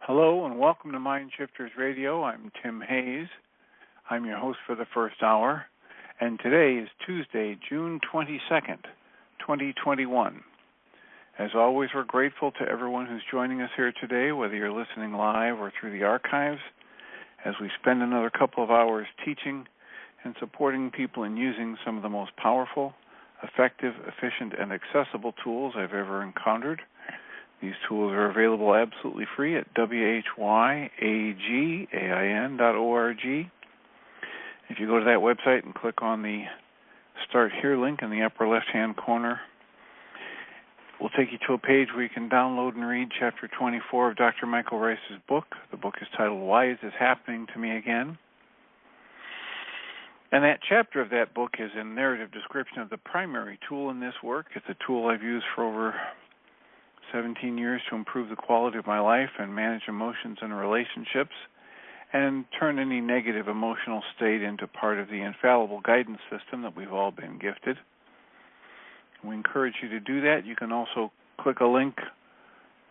Hello and welcome to Mind Shifters Radio. I'm Tim Hayes. I'm your host for the first hour, and today is Tuesday, June 22nd, 2021. As always, we're grateful to everyone who's joining us here today, whether you're listening live or through the archives, as we spend another couple of hours teaching and supporting people in using some of the most powerful, effective, efficient, and accessible tools I've ever encountered. These tools are available absolutely free at whyagain.org. If you go to that website and click on the Start Here link in the upper left-hand corner, we'll take you to a page where you can download and read Chapter 24 of Dr. Michael Rice's book. The book is titled, Why Is This Happening to Me Again? And that chapter of that book is a narrative description of the primary tool in this work. It's a tool I've used for over 17 years to improve the quality of my life and manage emotions and relationships and turn any negative emotional state into part of the infallible guidance system that we've all been gifted. We encourage you to do that. You can also click a link,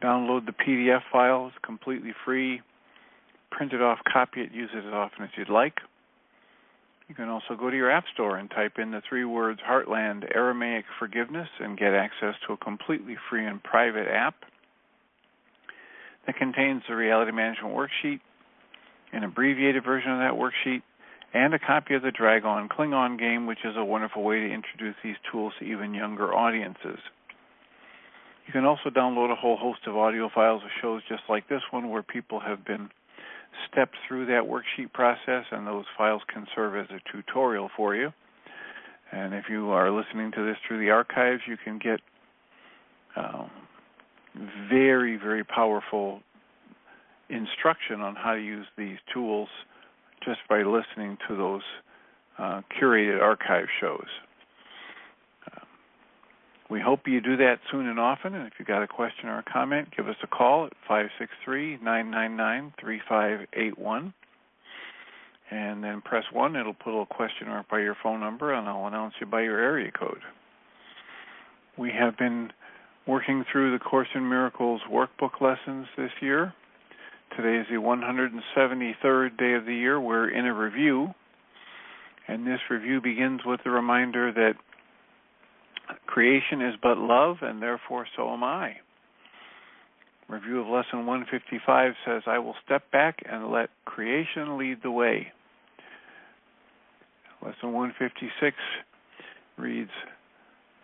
download the PDF file. It's completely free. Print it off, copy it, use it as often as you'd like. You can also go to your app store and type in the 3 words Heartland Aramaic Forgiveness and get access to a completely free and private app that contains the reality management worksheet, an abbreviated version of that worksheet, and a copy of the Dragon Klingon game, which is a wonderful way to introduce these tools to even younger audiences. You can also download a whole host of audio files of shows just like this one where people have been stepped through that worksheet process, and those files can serve as a tutorial for you. And if you are listening to this through the archives, you can get very, very powerful instruction on how to use these tools just by listening to those curated archive shows. We hope you do that soon and often, and if you've got a question or a comment, give us a call at 563-999-3581, and then press 1. It'll put a little question mark by your phone number, and I'll announce you by your area code. We have been working through the Course in Miracles workbook lessons this year. Today is the 173rd day of the year. We're in a review, and this review begins with the reminder that creation is but love, and therefore so am I. Review of Lesson 155 says, I will step back and let creation lead the way. Lesson 156 reads,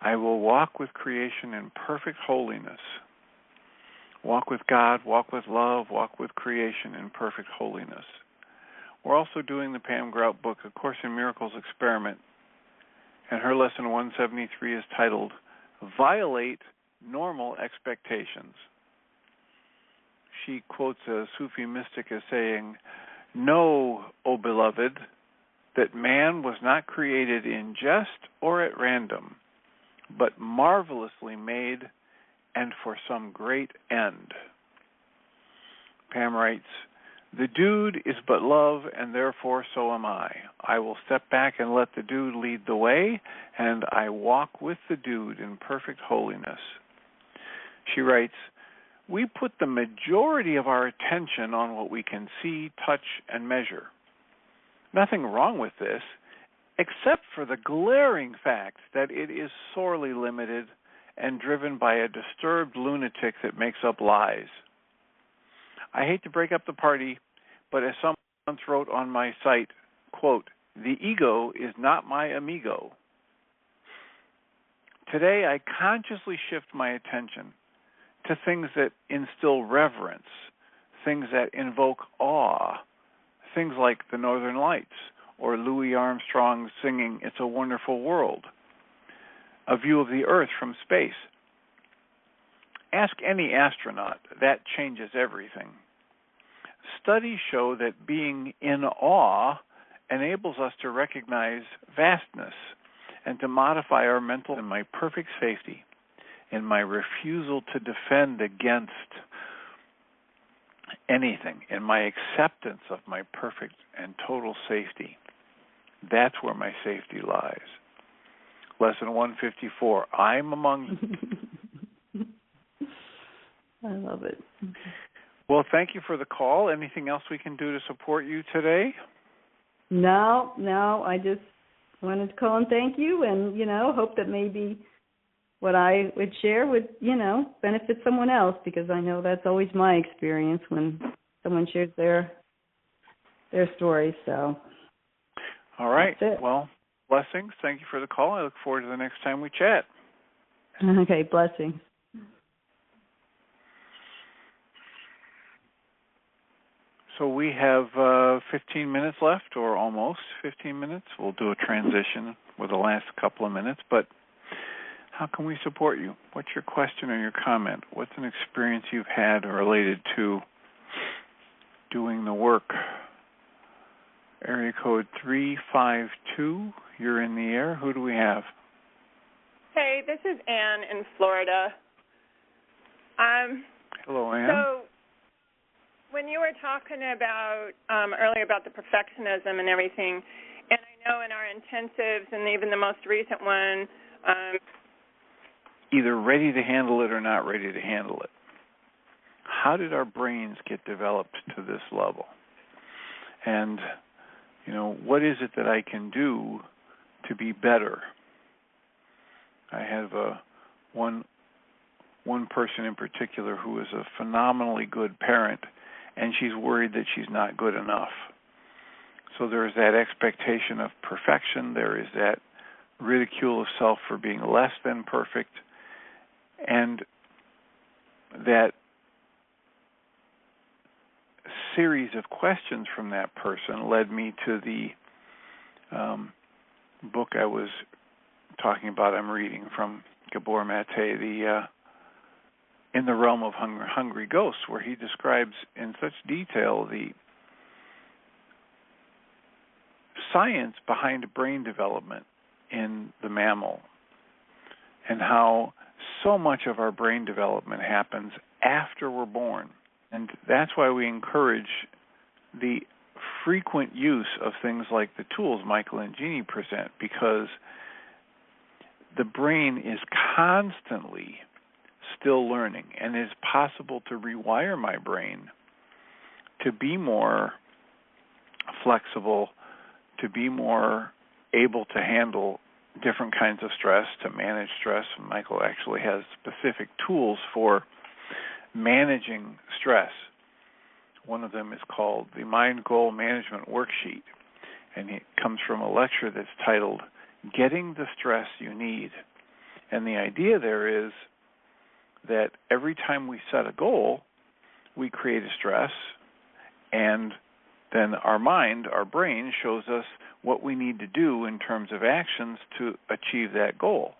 I will walk with creation in perfect holiness. Walk with God, walk with love, walk with creation in perfect holiness. We're also doing the Pam Grout book, A Course in Miracles Experiment, and her lesson 173 is titled, Violate Normal Expectations. She quotes a Sufi mystic as saying, Know, O beloved, that man was not created in jest or at random, but marvelously made and for some great end. Pam writes, the dude is but love, and therefore so am I. I will step back and let the dude lead the way, and I walk with the dude in perfect holiness. She writes, we put the majority of our attention on what we can see, touch, and measure. Nothing wrong with this, except for the glaring fact that it is sorely limited and driven by a disturbed lunatic that makes up lies. I hate to break up the party, but as someone once wrote on my site, quote, the ego is not my amigo. Today, I consciously shift my attention to things that instill reverence, things that invoke awe, things like the Northern Lights or Louis Armstrong singing It's a Wonderful World, a view of the Earth from space. Ask any astronaut. That changes everything. Studies show that being in awe enables us to recognize vastness and to modify our mental in my perfect safety, in my refusal to defend against anything, in my acceptance of my perfect and total safety. That's where my safety lies. Lesson 154, I'm among you. I love it. Well, thank you for the call. Anything else we can do to support you today? No, I just wanted to call and thank you, and, hope that maybe what I would share would, benefit someone else, because I know that's always my experience when someone shares their story. So, all right. That's it. Well, blessings. Thank you for the call. I look forward to the next time we chat. Okay, blessings. So we have 15 minutes left, or almost 15 minutes. We'll do a transition with the last couple of minutes, but how can we support you? What's your question or your comment? What's an experience you've had related to doing the work? Area code 352, you're in the air. Who do we have? Hey, this is Ann in Florida. Hello, Ann. So when you were talking about earlier about the perfectionism and everything, and I know in our intensives and even the most recent one, either ready to handle it or not ready to handle it. How did our brains get developed to this level? And, what is it that I can do to be better? I have one person in particular who is a phenomenally good parent, and she's worried that she's not good enough. So there's that expectation of perfection. There is that ridicule of self for being less than perfect. And that series of questions from that person led me to the book I was talking about. I'm reading from Gabor Mate, the In the Realm of Hungry Ghosts, where he describes in such detail the science behind brain development in the mammal, and how so much of our brain development happens after we're born. And that's why we encourage the frequent use of things like the tools Michael and Jeannie present, because the brain is constantly still learning, and it's possible to rewire my brain to be more flexible, to be more able to handle different kinds of stress, to manage stress. Michael actually has specific tools for managing stress. One of them is called the Mind Goal Management Worksheet, and it comes from a lecture that's titled Getting the Stress You Need. And the idea there is that every time we set a goal, we create a stress, and then our mind, our brain, shows us what we need to do in terms of actions to achieve that goal.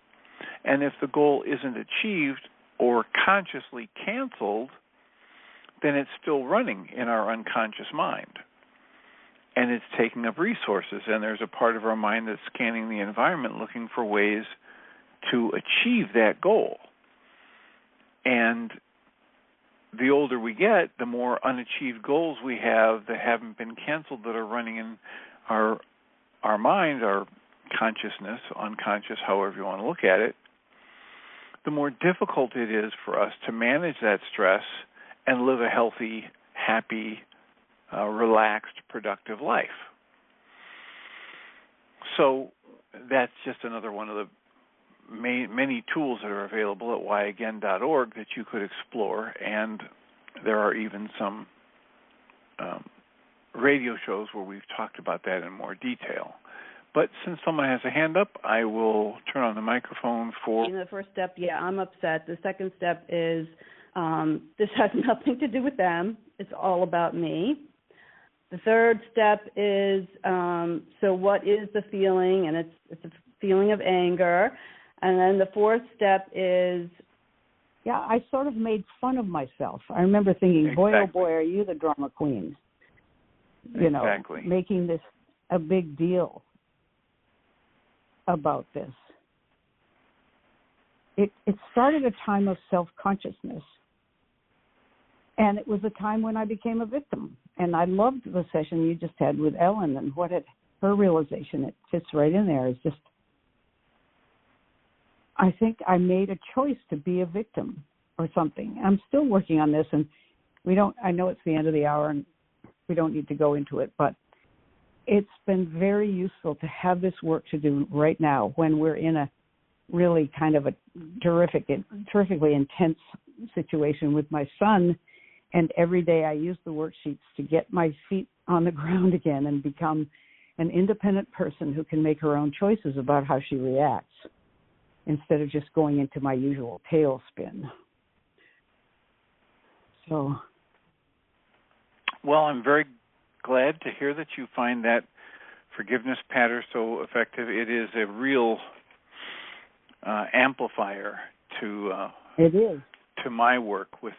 And if the goal isn't achieved or consciously canceled, then it's still running in our unconscious mind. And it's taking up resources, and there's a part of our mind that's scanning the environment looking for ways to achieve that goal. And the older we get, the more unachieved goals we have that haven't been canceled, that are running in our mind, our consciousness, unconscious, however you want to look at it, the more difficult it is for us to manage that stress and live a healthy, happy, relaxed, productive life. So that's just another one of the many tools that are available at whyagain.org that you could explore, and there are even some radio shows where we've talked about that in more detail. But since someone has a hand up, I will turn on the microphone for... In the first step, I'm upset. The second step is this has nothing to do with them. It's all about me. The third step is, so what is the feeling? And it's a feeling of anger. And then the fourth step is, I sort of made fun of myself. I remember thinking, Exactly. boy, oh boy, are you the drama queen? Exactly. Making this a big deal about this. It started a time of self-consciousness. And it was a time when I became a victim. And I loved the session you just had with Ellen and her realization. It fits right in there. It's just, I think I made a choice to be a victim or something. I'm still working on this, and I know it's the end of the hour and we don't need to go into it, but it's been very useful to have this work to do right now when we're in a really kind of a terrifically intense situation with my son. And every day I use the worksheets to get my feet on the ground again and become an independent person who can make her own choices about how she reacts instead of just going into my usual tailspin. So. Well, I'm very glad to hear that you find that forgiveness pattern so effective. It is a real amplifier to it is to my work with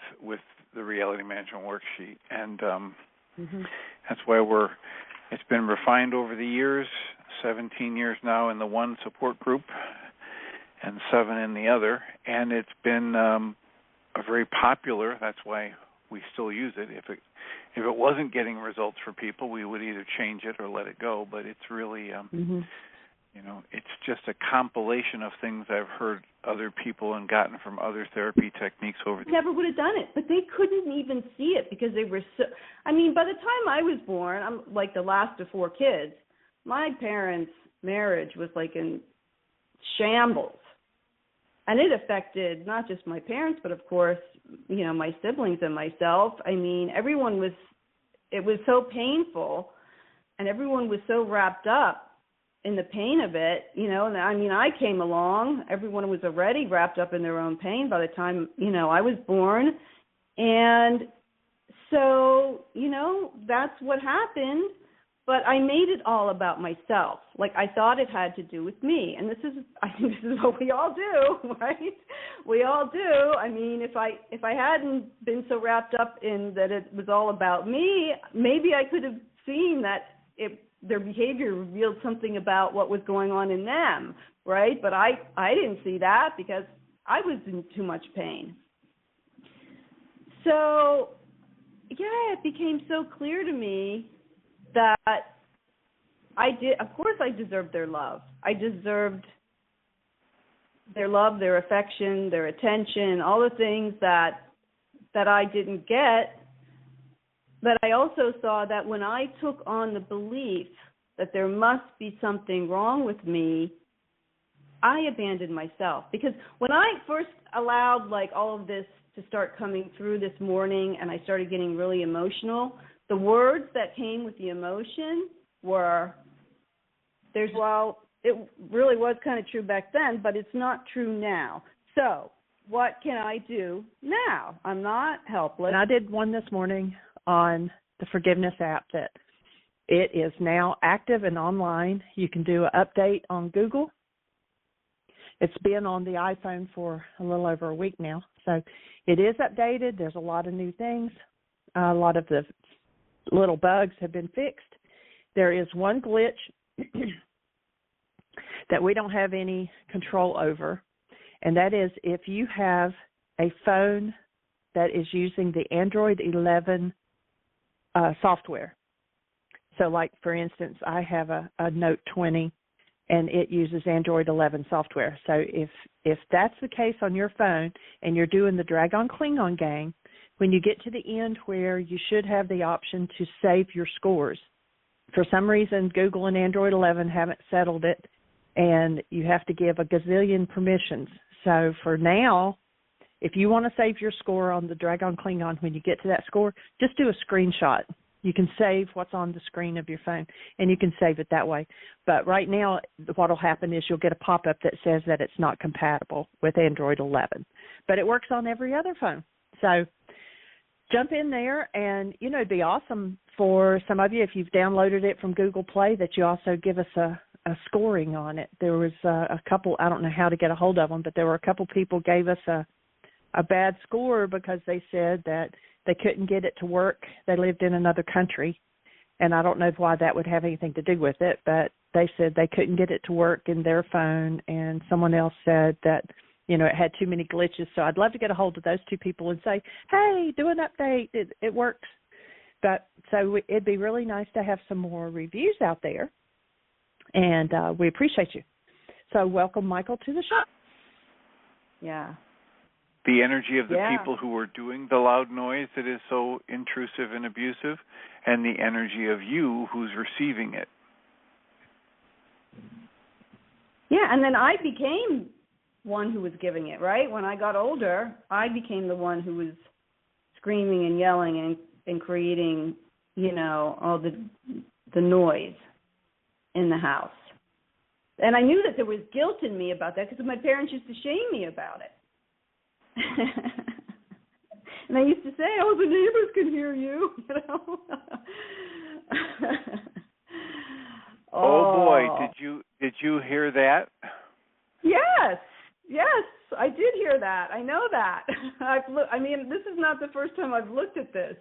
the reality management worksheet, and that's why it's been refined over the years. 17 years now in the one support group, and 7 in the other, and it's been a very popular. That's why we still use it. If it wasn't getting results for people, we would either change it or let it go. But it's really, it's just a compilation of things I've heard other people and gotten from other therapy techniques over the years. Never would have done it, but they couldn't even see it because they were so. I mean, by the time I was born, I'm like the last of 4 kids. My parents' marriage was like in shambles, and it affected not just my parents, but of course, my siblings and myself. I mean, it was so painful, and everyone was so wrapped up in the pain of it, and I mean, I came along, everyone was already wrapped up in their own pain by the time, I was born. And so, that's what happened, but I made it all about myself. Like, I thought it had to do with me. And I think this is what we all do, right? We all do. I mean, if I hadn't been so wrapped up in that it was all about me, maybe I could have seen that their behavior revealed something about what was going on in them, right? But I didn't see that because I was in too much pain. So, it became so clear to me that of course I deserved their love. I deserved their love, their affection, their attention, all the things that I didn't get. But I also saw that when I took on the belief that there must be something wrong with me, I abandoned myself. Because when I first allowed all of this to start coming through this morning and I started getting really emotional, the words that came with the emotion were, it really was kind of true back then, but it's not true now. So what can I do now? I'm not helpless. And I did one this morning on the forgiveness app that it is now active and online. You can do an update on Google. It's been on the iPhone for a little over a week now. So it is updated. There's a lot of new things. A lot of the little bugs have been fixed. There is one glitch that we don't have any control over, and that is if you have a phone that is using the Android 11 software. So like, for instance, I have a Note 20, and it uses Android 11 software. So if that's the case on your phone and you're doing the Dragon-Klingon game, when you get to the end where you should have the option to save your scores, for some reason Google and Android 11 haven't settled it, and you have to give a gazillion permissions. So for now, if you want to save your score on the Dragon-Klingon, when you get to that score, just do a screenshot. You can save what's on the screen of your phone, and you can save it that way. But right now, what will happen is you'll get a pop-up that says that it's not compatible with Android 11. But it works on every other phone. So jump in there, and, it'd be awesome for some of you, if you've downloaded it from Google Play, that you also give us a scoring on it. There was a couple, I don't know how to get a hold of them, but there were a couple people gave us a bad score because they said that they couldn't get it to work. They lived in another country, and I don't know why that would have anything to do with it, but they said they couldn't get it to work in their phone, and someone else said that, it had too many glitches. So I'd love to get a hold of those two people and say, hey, do an update. It works. But so it'd be really nice to have some more reviews out there, and we appreciate you. So welcome, Michael, to the show. Yeah. The energy of the Yeah. people who are doing the loud noise that is so intrusive and abusive, and the energy of you who's receiving it. Yeah, and then I became one who was giving it, right? When I got older, I became the one who was screaming and yelling and creating, all the noise in the house. And I knew that there was guilt in me about that because my parents used to shame me about it. And I used to say, "Oh, the neighbors can hear you." Oh boy, did you hear that? Yes, I did hear that. I know that. This is not the first time I've looked at this,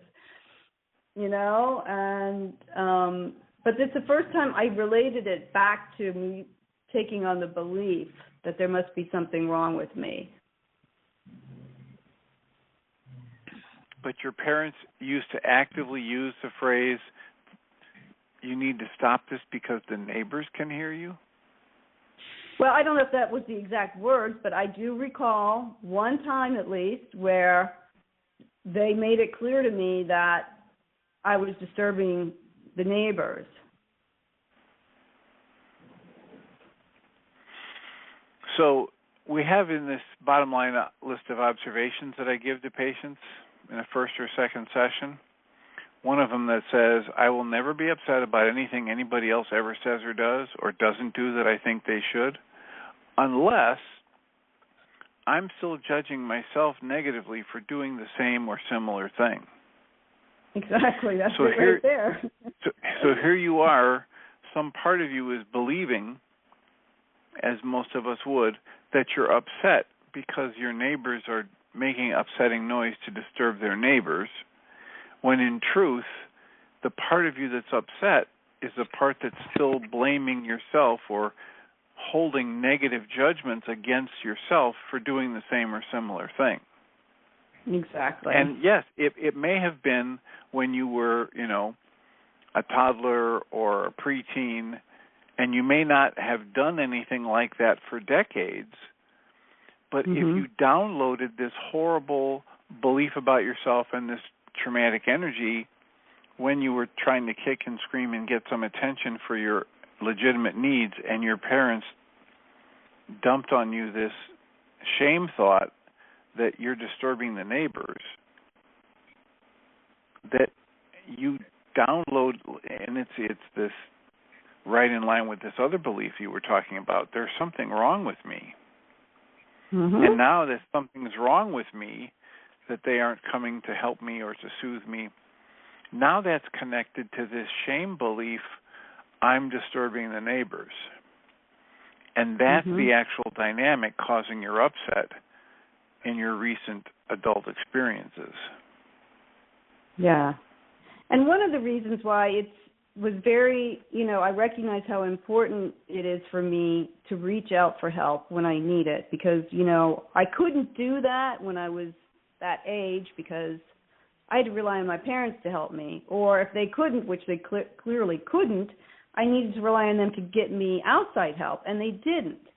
and but it's the first time I related it back to me taking on the belief that there must be something wrong with me. But your parents used to actively use the phrase, "You need to stop this because the neighbors can hear you"? Well, I don't know if that was the exact words, but I do recall one time at least where they made it clear to me that I was disturbing the neighbors. So we have in this bottom line list of observations that I give to patients in a first or second session, one of them that says, "I will never be upset about anything anybody else ever says or does or doesn't do that I think they should, unless I'm still judging myself negatively for doing the same or similar thing." Exactly, that's so it here, right there. so here you are, some part of you is believing, as most of us would, that you're upset because your neighbors are making upsetting noise to disturb their neighbors, when in truth, the part of you that's upset is the part that's still blaming yourself or holding negative judgments against yourself for doing the same or similar thing. Exactly. And yes, it may have been when you were, a toddler or a preteen, and you may not have done anything like that for decades, but if you downloaded this horrible belief about yourself and this traumatic energy when you were trying to kick and scream and get some attention for your legitimate needs, and your parents dumped on you this shame thought that you're disturbing the neighbors, that you download, and it's this right in line with this other belief you were talking about, there's something wrong with me. And now that something's wrong with me, that they aren't coming to help me or to soothe me, now that's connected to this shame belief, I'm disturbing the neighbors. And that's the actual dynamic causing your upset in your recent adult experiences. Yeah. And one of the reasons why it was very, I recognize how important it is for me to reach out for help when I need it, because, I couldn't do that when I was that age because I had to rely on my parents to help me. Or if they couldn't, which they clearly couldn't, I needed to rely on them to get me outside help, and they didn't.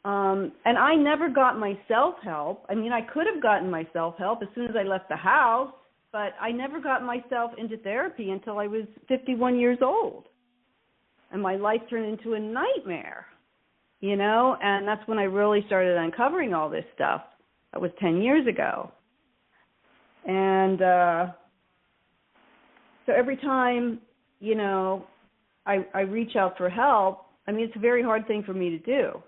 And I never got myself help. I could have gotten myself help as soon as I left the house, but I never got myself into therapy until I was 51 years old. And my life turned into a nightmare, and that's when I really started uncovering all this stuff. That was 10 years ago. And so every time, I reach out for help, it's a very hard thing for me to do.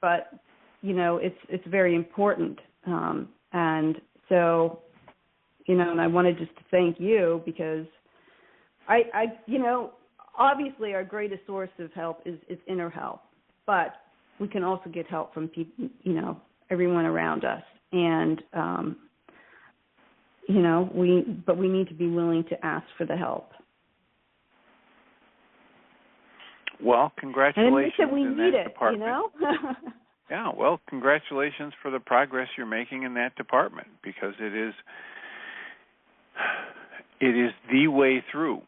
But, it's very important. And so, and I wanted just to thank you because I obviously our greatest source of help is inner help, but we can also get help from people, everyone around us. And, we need to be willing to ask for the help. Well, congratulations and we in need that it, department. Yeah, well, congratulations for the progress you're making in that department, because it is the way through.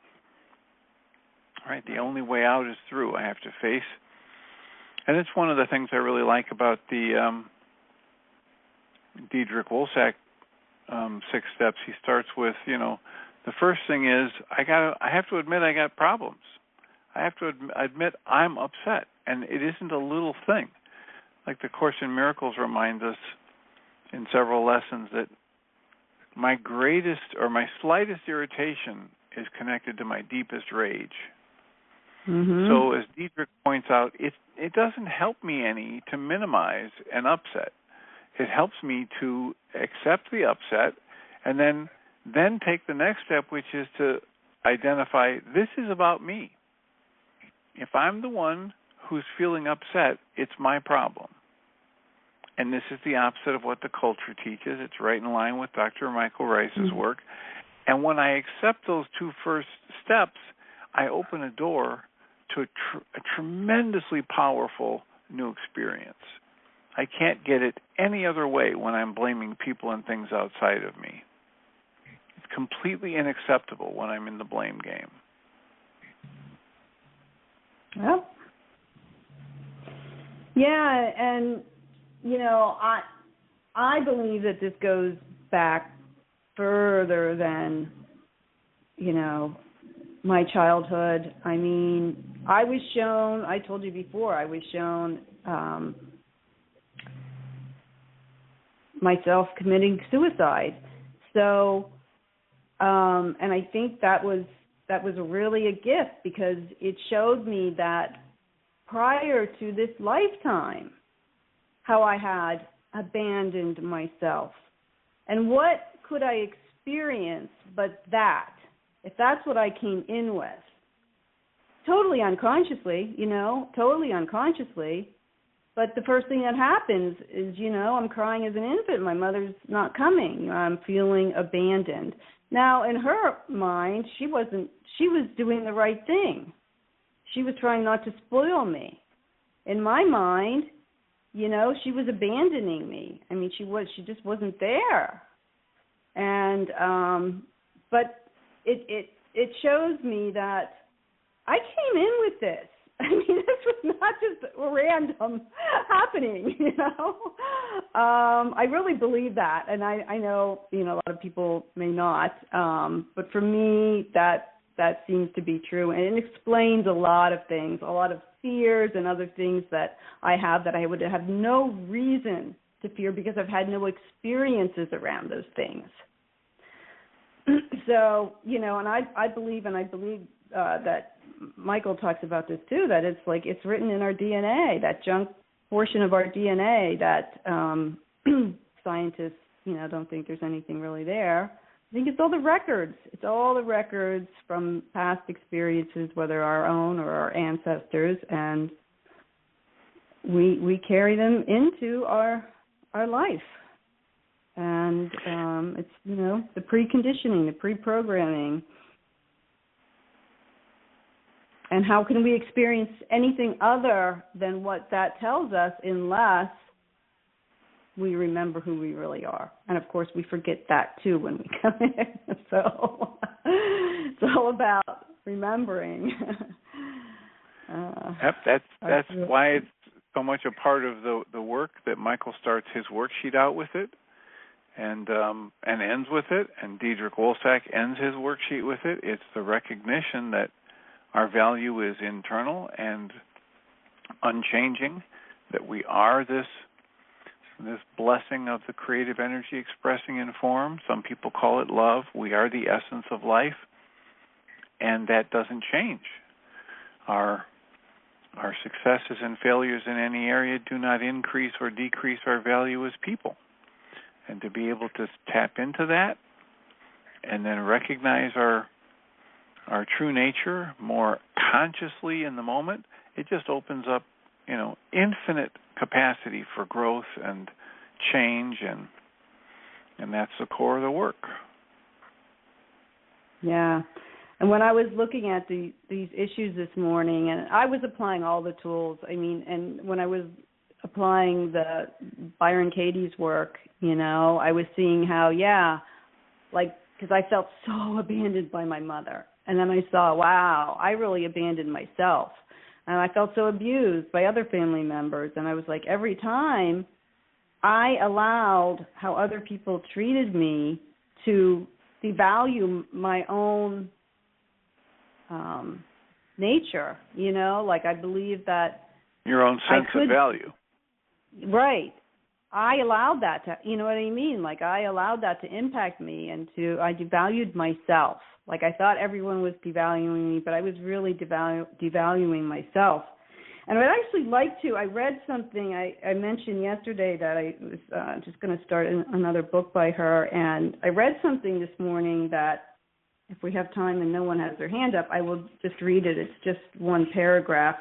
Right? The only way out is through. I have to face, and it's one of the things I really like about the Diedrich Wolsak 6 steps, he starts with, the first thing is I have to admit I got problems. I have to admit I'm upset, and it isn't a little thing. Like the Course in Miracles reminds us in several lessons that my greatest or my slightest irritation is connected to my deepest rage. Mm-hmm. So as Diedrich points out, it doesn't help me any to minimize an upset. It helps me to accept the upset and then take the next step, which is to identify this is about me. If I'm the one who's feeling upset, it's my problem. And this is the opposite of what the culture teaches. It's right in line with Dr. Michael Rice's work. And when I accept those 2 first steps, I open a door to a tremendously powerful new experience. I can't get it any other way when I'm blaming people and things outside of me. It's completely unacceptable when I'm in the blame game. Well, yeah, and I believe that this goes back further than my childhood. I mean, I told you before, I was shown myself committing suicide. So, and I think that was really a gift, because it showed me that prior to this lifetime, how I had abandoned myself. And what could I experience but that, if that's what I came in with? Totally unconsciously, totally unconsciously. But the first thing that happens is, I'm crying as an infant. My mother's not coming. I'm feeling abandoned. Now, in her mind, she was doing the right thing. She was trying not to spoil me. In my mind, she was abandoning me. I mean, she just wasn't there. And but it shows me that I came in with this. I mean, this was not just random happening, I really believe that, and I know, a lot of people may not, but for me, that seems to be true, and it explains a lot of things, a lot of fears and other things that I have that I would have no reason to fear because I've had no experiences around those things. So, and I believe that Michael talks about this too, that it's like it's written in our DNA, that junk portion of our DNA that scientists, don't think there's anything really there. I think it's all the records. It's all the records from past experiences, whether our own or our ancestors, and we carry them into our life. And it's, the preconditioning, the pre-programming. And how can we experience anything other than what that tells us unless we remember who we really are? And, of course, we forget that, too, when we come in. So it's all about remembering. Yep, that's why it's so much a part of the work that Michael starts his worksheet out with it and ends with it, and Diedrich Wolsak ends his worksheet with it. It's the recognition that our value is internal and unchanging, that we are this blessing of the creative energy expressing in form. Some people call it love. We are the essence of life, and that doesn't change. Our successes and failures in any area do not increase or decrease our value as people. And to be able to tap into that and then recognize our true nature more consciously in the moment, it just opens up, infinite capacity for growth and change, and that's the core of the work. Yeah. And when I was looking at these issues this morning, and I was applying all the tools, and when I was applying the Byron Katie's work, I was seeing how, because I felt so abandoned by my mother. And then I saw, wow, I really abandoned myself. And I felt so abused by other family members. And I was like, every time I allowed how other people treated me to devalue my own nature, you know, like I believe that your own sense of value. Right. I allowed that to, you know what I mean? Like I allowed that to impact me, and I devalued myself. Like I thought everyone was devaluing me, but I was really devaluing myself. And I'd actually like to, I read something, I mentioned yesterday that I was just going to start another book by her, and I read something this morning that if we have time and no one has their hand up, I will just read it. It's just one paragraph.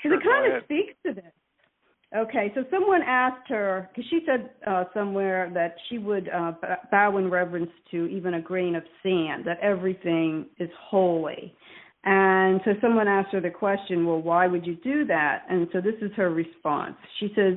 Because it kind of speaks to this. Okay, so someone asked her, because she said somewhere that she would bow in reverence to even a grain of sand, that everything is holy. And so someone asked her the question, well, why would you do that? And so this is her response. She says,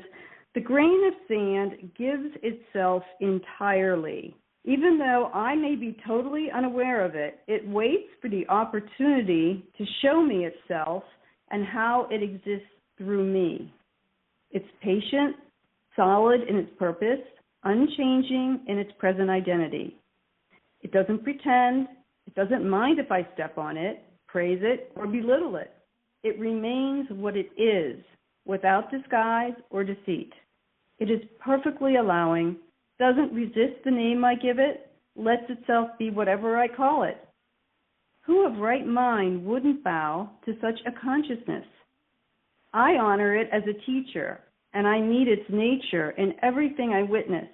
the grain of sand gives itself entirely. Even though I may be totally unaware of it, it waits for the opportunity to show me itself and how it exists through me. It's patient, solid in its purpose, unchanging in its present identity. It doesn't pretend. It doesn't mind if I step on it, praise it, or belittle it. It remains what it is, without disguise or deceit. It is perfectly allowing, doesn't resist the name I give it, lets itself be whatever I call it. Who of right mind wouldn't bow to such a consciousness? I honor it as a teacher, and I meet its nature in everything I witness.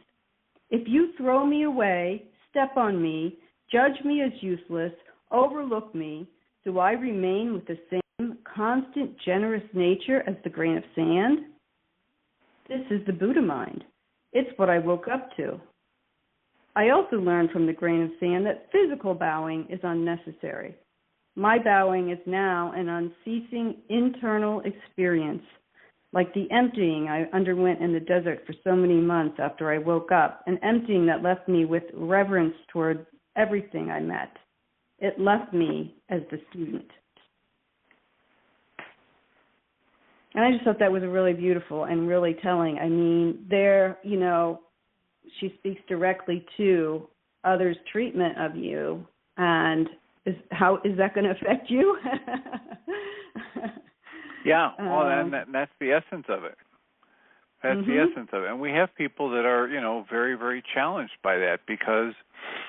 If you throw me away, step on me, judge me as useless, overlook me, do I remain with the same constant, generous nature as the grain of sand? This is the Buddha mind. It's what I woke up to. I also learned from the grain of sand that physical bowing is unnecessary. My bowing is now an unceasing internal experience, like the emptying I underwent in the desert for so many months after I woke up, an emptying that left me with reverence toward everything I met. It left me as the student. And I just thought that was really beautiful and really telling. I mean, there, you know, she speaks directly to others' treatment of you, and how is that going to affect you? Yeah, well, and that's the essence of it. That's the essence of it. And we have people that are, you know, very, very challenged by that because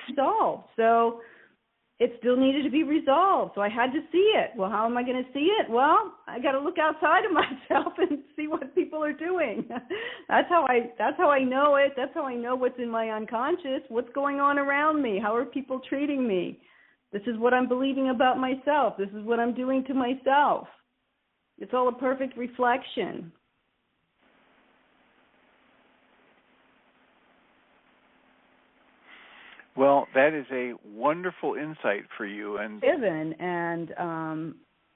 resolved. So it still needed to be resolved. So I had to see it. Well, how am I going to see it? Well, I got to look outside of myself and see what people are doing. That's how I know it. That's how I know what's in my unconscious. What's going on around me? How are people treating me? This is what I'm believing about myself. This is what I'm doing to myself. It's all a perfect reflection. Well, that is a wonderful insight for you. And then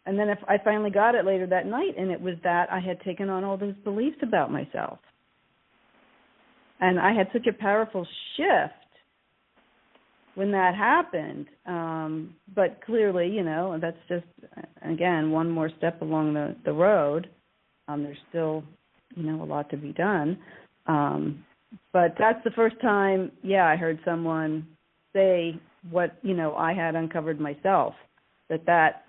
if I finally got it later that night, and it was that I had taken on all those beliefs about myself. And I had such a powerful shift when that happened. But clearly, you know, that's just, again, one more step along the road. There's still, you know, a lot to be done. But that's the first time, I heard someone say what, you know, I had uncovered myself, that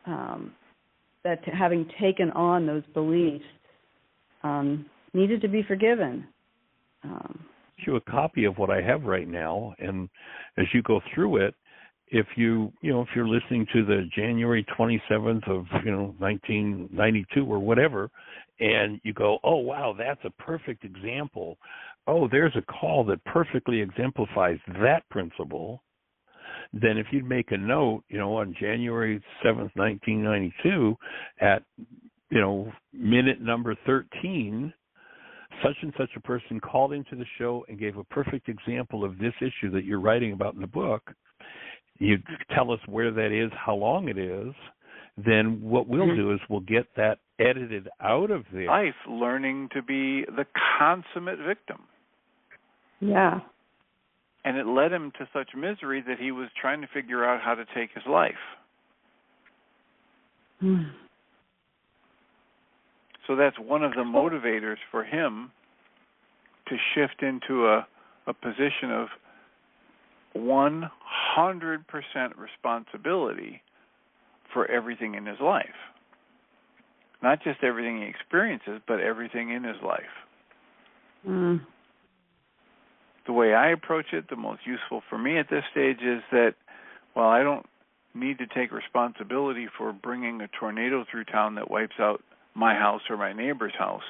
having taken on those beliefs needed to be forgiven. You a copy of what I have right now, and as you go through it, if you're listening to the January 27th of 1992 or whatever, and you go, oh wow, that's a perfect example. Oh, there's a call that perfectly exemplifies that principle. Then if you'd make a note, on January 7th, 1992, at minute number 13. Such and such a person called into the show and gave a perfect example of this issue that you're writing about in the book. You tell us where that is, how long it is. Then what we'll do is we'll get that edited out of there. Life, learning to be the consummate victim. Yeah. And it led him to such misery that he was trying to figure out how to take his life. So that's one of the motivators for him to shift into a position of 100% responsibility for everything in his life. Not just everything he experiences, but everything in his life. Mm. The way I approach it, the most useful for me at this stage is that, while I don't need to take responsibility for bringing a tornado through town that wipes out my house or my neighbor's house,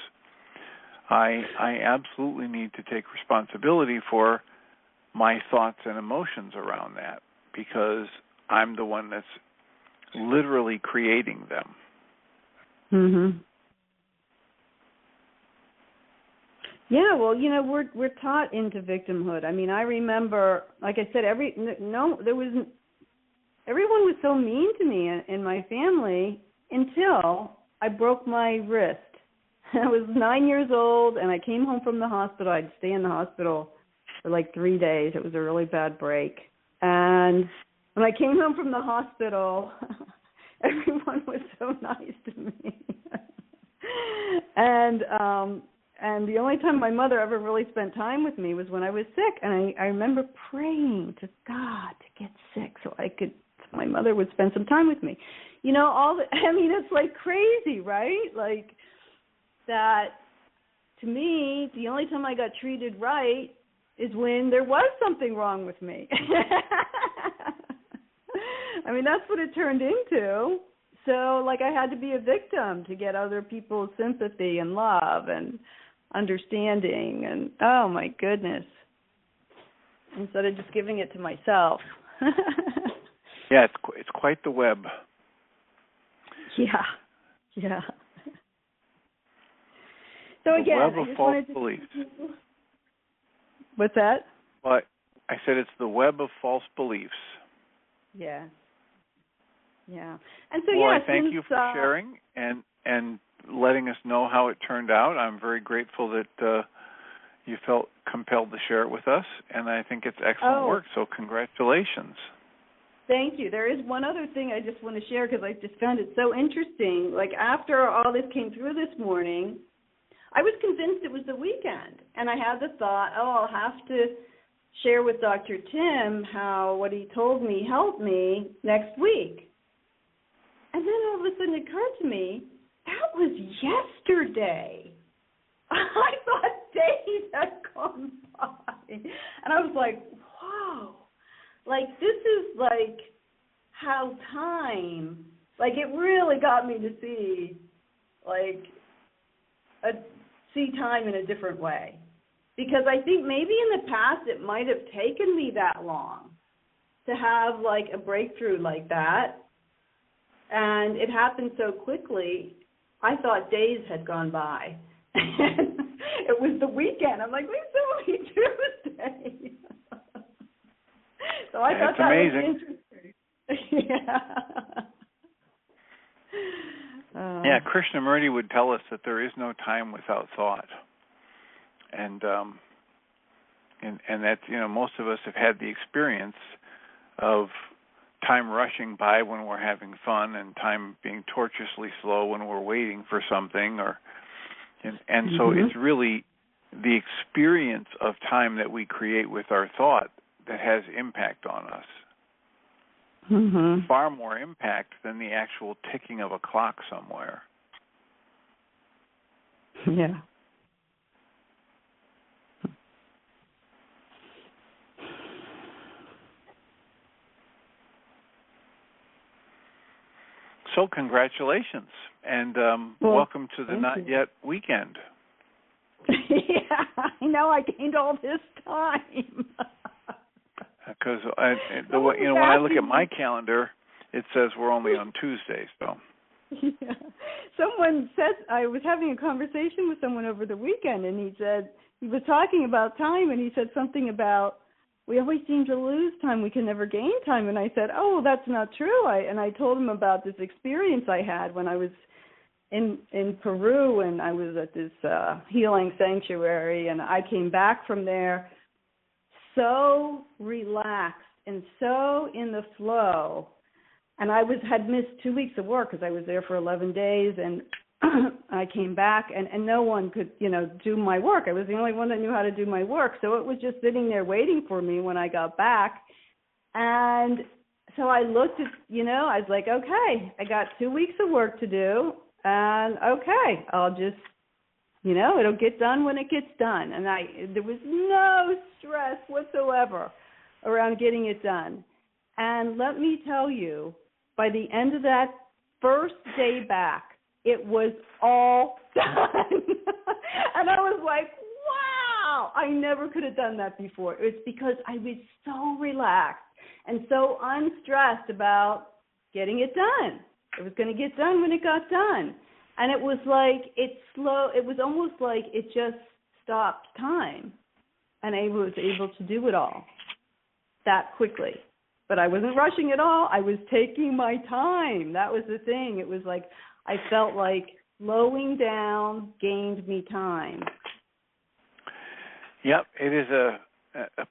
I absolutely need to take responsibility for my thoughts and emotions around that, because I'm the one that's literally creating them. Mhm. Yeah, well, we're taught into victimhood. I mean, I remember, like I said, everyone was so mean to me in my family until I broke my wrist. I was 9 years old, and I came home from the hospital. I'd stay in the hospital for like 3 days. It was a really bad break. And when I came home from the hospital, everyone was so nice to me. And the only time my mother ever really spent time with me was when I was sick. And I remember praying to God to get sick so my mother would spend some time with me. It's like crazy, right? Like that, to me, the only time I got treated right is when there was something wrong with me. I mean, that's what it turned into. So, like, I had to be a victim to get other people's sympathy and love and understanding. And, oh, my goodness, instead of just giving it to myself. Yeah, it's quite the web. Yeah. So, again, the web I of just false wanted to... beliefs. What's that? Well, I said it's the web of false beliefs. Yeah. And so, well, I thank you for sharing and letting us know how it turned out. I'm very grateful that you felt compelled to share it with us, and I think it's excellent work, so congratulations. Thank you. There is one other thing I just want to share, because I just found it so interesting. Like, after all this came through this morning, I was convinced it was the weekend, and I had the thought, I'll have to share with Dr. Tim how what he told me helped me next week. And then all of a sudden it occurred to me, that was yesterday. I thought days had gone by. And I was like, whoa. Like, this is like how time, like, it really got me to see, see time in a different way. Because I think maybe in the past it might have taken me that long to have, like, a breakthrough like that. And it happened so quickly, I thought days had gone by. It was the weekend. I'm like, it's only Tuesday. So I thought that amazing. was interesting. Yeah, Krishnamurti would tell us that there is no time without thought. And that, most of us have had the experience of time rushing by when we're having fun, and time being tortuously slow when we're waiting for something, and so it's really the experience of time that we create with our thought that has impact on us. Far more impact than the actual ticking of a clock somewhere. Yeah. So congratulations, and welcome to the Not Yet weekend. Yeah, I know. I gained all this time. Because when I look at my calendar, it says we're only on Tuesday. So. Yeah. Someone said, I was having a conversation with someone over the weekend, and he said, he was talking about time, and he said something about, we always seem to lose time. We can never gain time. And I said, oh, that's not true. And I told him about this experience I had when I was in Peru, and I was at this healing sanctuary, and I came back from there so relaxed and so in the flow. And I had missed 2 weeks of work because I was there for 11 days, and I came back, and no one could, do my work. I was the only one that knew how to do my work. So it was just sitting there waiting for me when I got back. And so I looked at, I was like, okay, I got 2 weeks of work to do. And okay, I'll just, it'll get done when it gets done. And there was no stress whatsoever around getting it done. And let me tell you, by the end of that first day back, it was all done. And I was like, wow, I never could have done that before. It's because I was so relaxed and so unstressed about getting it done. It was going to get done when it got done. And it was like, it was almost like it just stopped time. And I was able to do it all that quickly. But I wasn't rushing at all. I was taking my time. That was the thing. It was like, I felt like slowing down gained me time. Yep, it is a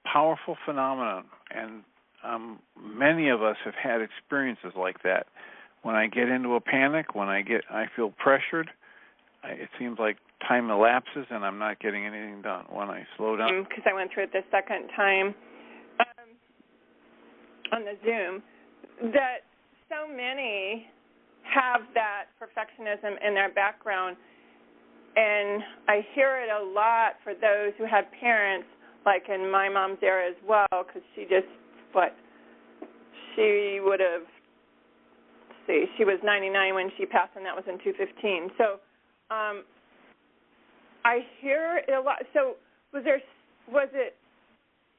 powerful phenomenon, and many of us have had experiences like that. When I get into a panic, I feel pressured, it seems like time elapses and I'm not getting anything done. When I slow down, because I went through it the second time on the Zoom, that so many have that perfectionism in their background, and I hear it a lot for those who had parents, like in my mom's era as well, because she was 99 when she passed, and that was in 2015. So I hear it a lot. So was it,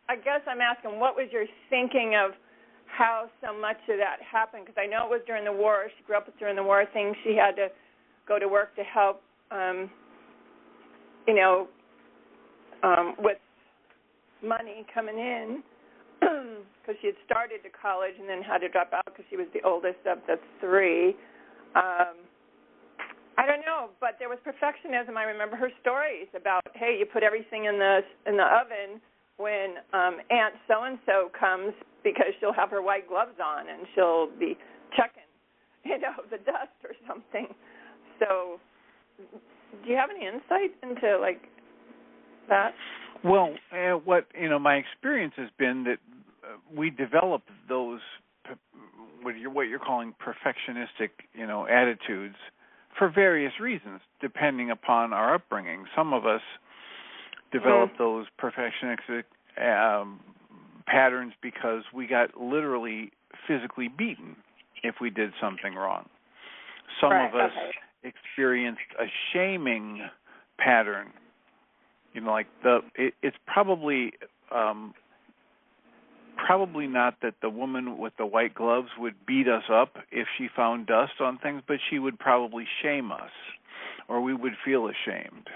I guess I'm asking, what was your thinking of how so much of that happened? Because I know it was during the war. She grew up during the war thing. She had to go to work to help, with money coming in, because she had started to college and then had to drop out because she was the oldest of the three. I don't know, but there was perfectionism. I remember her stories about, hey, you put everything in the oven when Aunt so-and-so comes, because she'll have her white gloves on and she'll be checking, the dust or something. So do you have any insight into, like, that? Well, what my experience has been that we develop those what you're calling perfectionistic, attitudes for various reasons, depending upon our upbringing. Some of us develop those perfectionistic patterns because we got literally physically beaten if we did something wrong. Some of us experienced a shaming pattern. It's probably not that the woman with the white gloves would beat us up if she found dust on things, but she would probably shame us, or we would feel ashamed.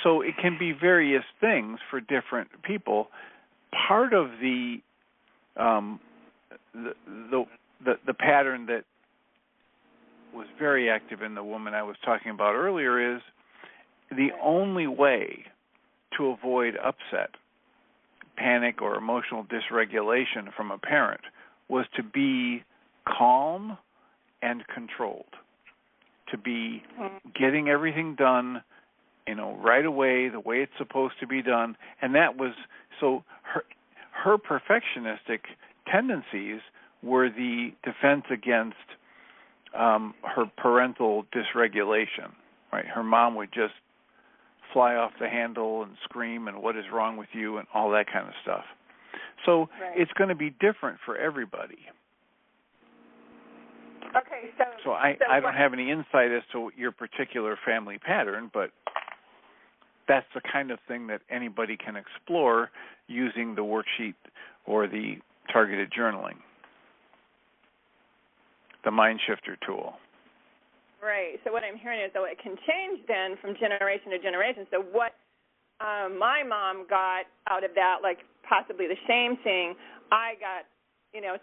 So it can be various things for different people. Part of the pattern that was very active in the woman I was talking about earlier is the only way to avoid upset, panic, or emotional dysregulation from a parent was to be calm and controlled, to be getting everything done, right away, the way it's supposed to be done. And that was, so her perfectionistic tendencies were the defense against her parental dysregulation, right? Her mom would just fly off the handle and scream and what is wrong with you and all that kind of stuff. So it's going to be different for everybody. Okay, so I don't have any insight as to your particular family pattern, but that's the kind of thing that anybody can explore using the worksheet or the targeted journaling, the Mind Shifter tool. Right. So what I'm hearing is, though, it can change then from generation to generation. So what my mom got out of that, like possibly the shame thing, I got,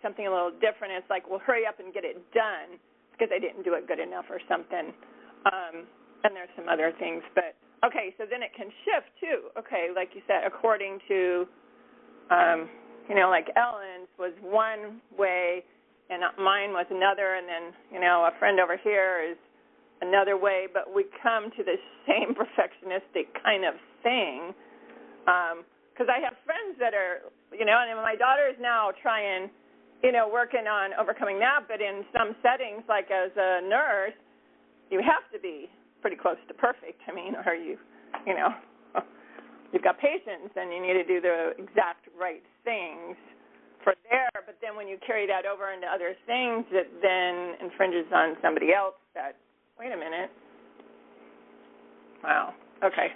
something a little different. It's like, well, hurry up and get it done because I didn't do it good enough or something. And there's some other things. But, okay, so then it can shift, too. Okay, like you said, according to, like Ellen's was one way, and mine was another, and then, a friend over here is another way, but we come to the same perfectionistic kind of thing. Because I have friends that are, and my daughter is now trying, working on overcoming that, but in some settings, like as a nurse, you have to be pretty close to perfect. I mean, or you've got patients and you need to do the exact right things for there, but then when you carry that over into other things, it then infringes on somebody else that, wait a minute. Wow. Okay.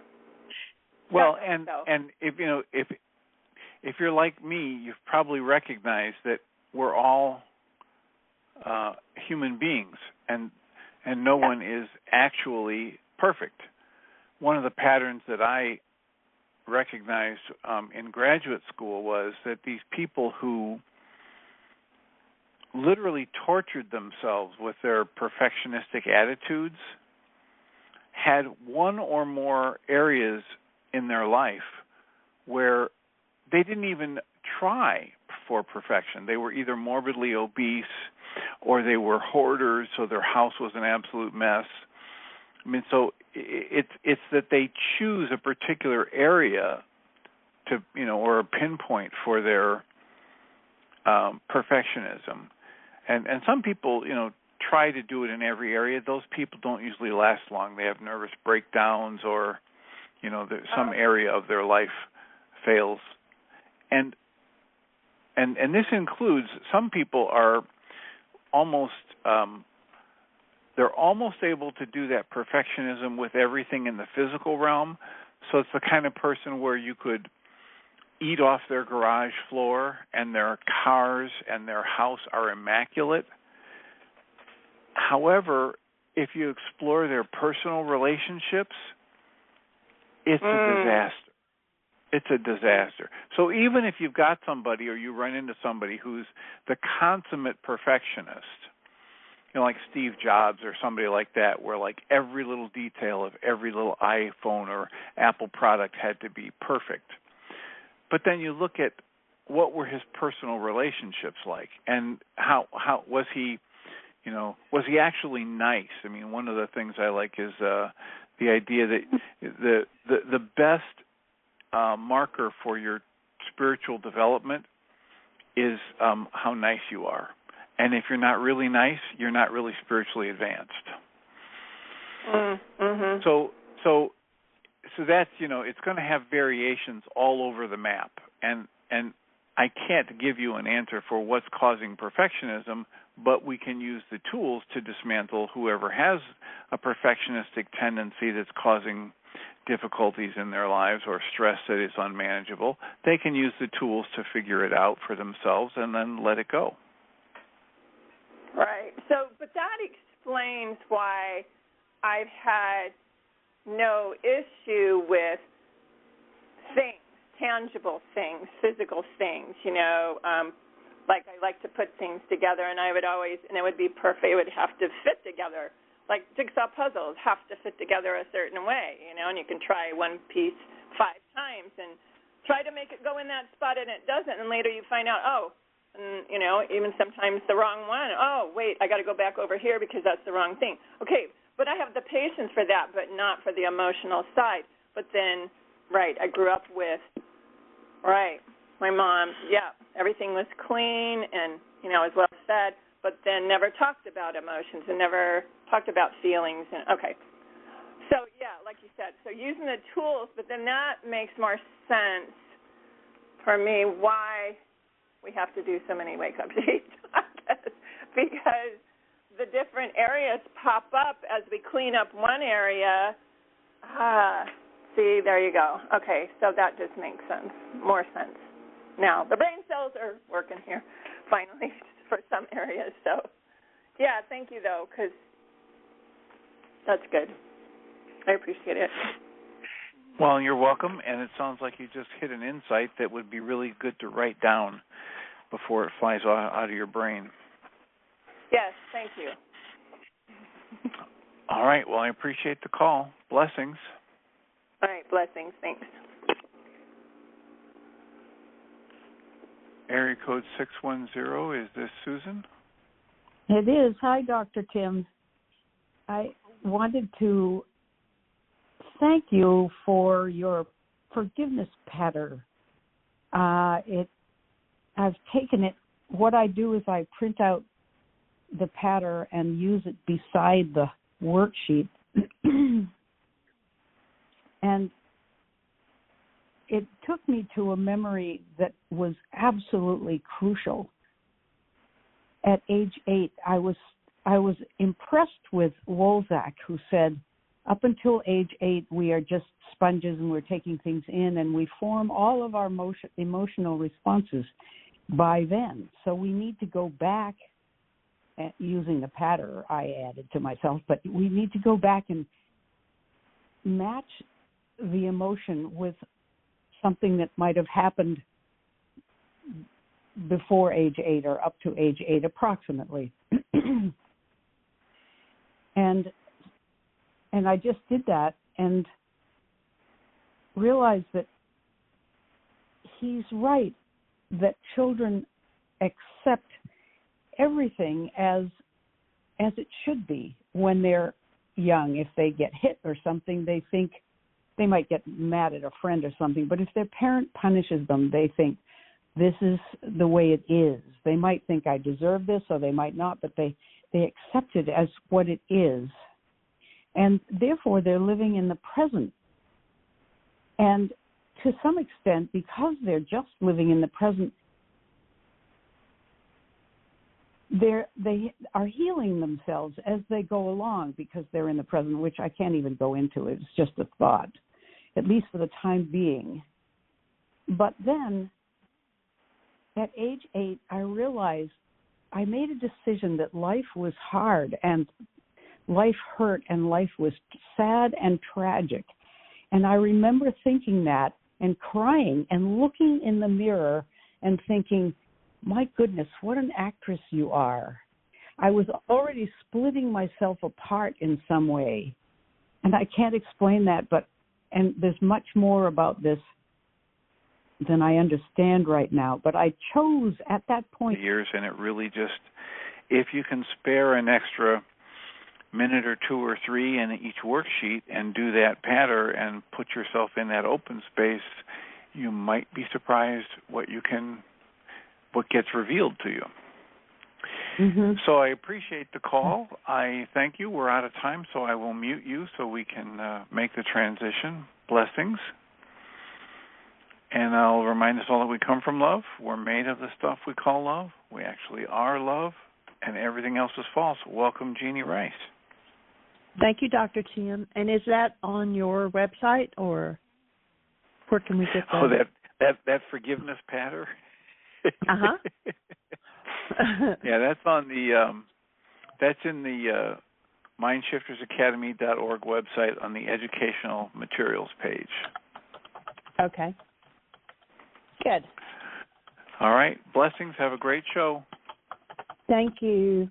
Well, and if if you're like me, you've probably recognized that we're all human beings, and no one is actually perfect. One of the patterns that I recognized in graduate school was that these people who literally tortured themselves with their perfectionistic attitudes had one or more areas in their life where they didn't even try for perfection. They were either morbidly obese or they were hoarders, so their house was an absolute mess. I mean, so it's that they choose a particular area to, or a pinpoint for their perfectionism. And some people, try to do it in every area. Those people don't usually last long. They have nervous breakdowns or, some area of their life fails. And this includes some people are almost they're almost able to do that perfectionism with everything in the physical realm. So it's the kind of person where you could eat off their garage floor and their cars and their house are immaculate. However, if you explore their personal relationships, it's a disaster. It's a disaster. So even if you've got somebody or you run into somebody who's the consummate perfectionist, like Steve Jobs or somebody like that, where like every little detail of every little iPhone or Apple product had to be perfect. But then you look at what were his personal relationships like, and how was he, was he actually nice? I mean, one of the things I like is the idea that the best marker for your spiritual development is how nice you are. And if you're not really nice, you're not really spiritually advanced. Mm-hmm. So that's, it's going to have variations all over the map. And I can't give you an answer for what's causing perfectionism, but we can use the tools to dismantle whoever has a perfectionistic tendency that's causing difficulties in their lives or stress that is unmanageable. They can use the tools to figure it out for themselves and then let it go. Right. So, but that explains why I've had no issue with things, tangible things, physical things, like I like to put things together, and I would always, and it would be perfect, it would have to fit together. Like jigsaw puzzles have to fit together a certain way, and you can try one piece 5 times and try to make it go in that spot, and it doesn't, and later you find out, and, even sometimes the wrong one. Oh, wait, I got to go back over here because that's the wrong thing. Okay, but I have the patience for that, but not for the emotional side. But then, right, I grew up with, my mom, everything was clean and, as well fed, but then never talked about emotions and never talked about feelings. And okay. So, like you said, so using the tools, but then that makes more sense for me why we have to do so many wake-up sheets, because the different areas pop up as we clean up one area. See, there you go. Okay, so that just makes sense, more sense. Now, the brain cells are working here, finally, for some areas. So, thank you, though, because that's good. I appreciate it. Well, you're welcome, and it sounds like you just hit an insight that would be really good to write down before it flies out of your brain. Yes, thank you. All right, well, I appreciate the call. Blessings. All right, blessings, thanks. Area code 610, is this Susan? It is. Hi, Dr. Tim. I wanted to thank you for your forgiveness pattern. I've taken it. What I do is I print out the pattern and use it beside the worksheet. And it took me to a memory that was absolutely crucial. At age 8, I was impressed with Wolzak, who said, up until age 8, we are just sponges and we're taking things in, and we form all of our emotional responses by then. So we need to go back, using the pattern I added to myself, but we need to go back and match the emotion with something that might have happened before age 8 or up to age 8 approximately. And I just did that and realized that he's right, that children accept everything as it should be when they're young. If they get hit or something, they think they might get mad at a friend or something, but if their parent punishes them, they think this is the way it is. They might think I deserve this, or they might not, but they accept it as what it is. And therefore, they're living in the present. And to some extent, because they're just living in the present, they are healing themselves as they go along because they're in the present, which I can't even go into. It's just a thought, at least for the time being. But then, at age 8, I realized I made a decision that life was hard and life hurt and life was sad and tragic. And I remember thinking that and crying and looking in the mirror and thinking, my goodness, what an actress you are. I was already splitting myself apart in some way. And I can't explain that, and there's much more about this than I understand right now. But I chose at that point. Years, and it really just, if you can spare an extra minute or 2 or 3 in each worksheet and do that pattern and put yourself in that open space, you might be surprised what gets revealed to you. Mm-hmm. So I appreciate the call. I thank you. We're out of time, so I will mute you so we can make the transition. Blessings. And I'll remind us all that we come from love. We're made of the stuff we call love. We actually are love, and everything else is false. Welcome, Jeannie Rice. Thank you, Dr. Tim. And is that on your website, or where can we get that? Oh, that forgiveness pattern? Uh-huh. Yeah, that's on that's in the mindshiftersacademy.org website on the educational materials page. Okay. Good. All right. Blessings. Have a great show. Thank you.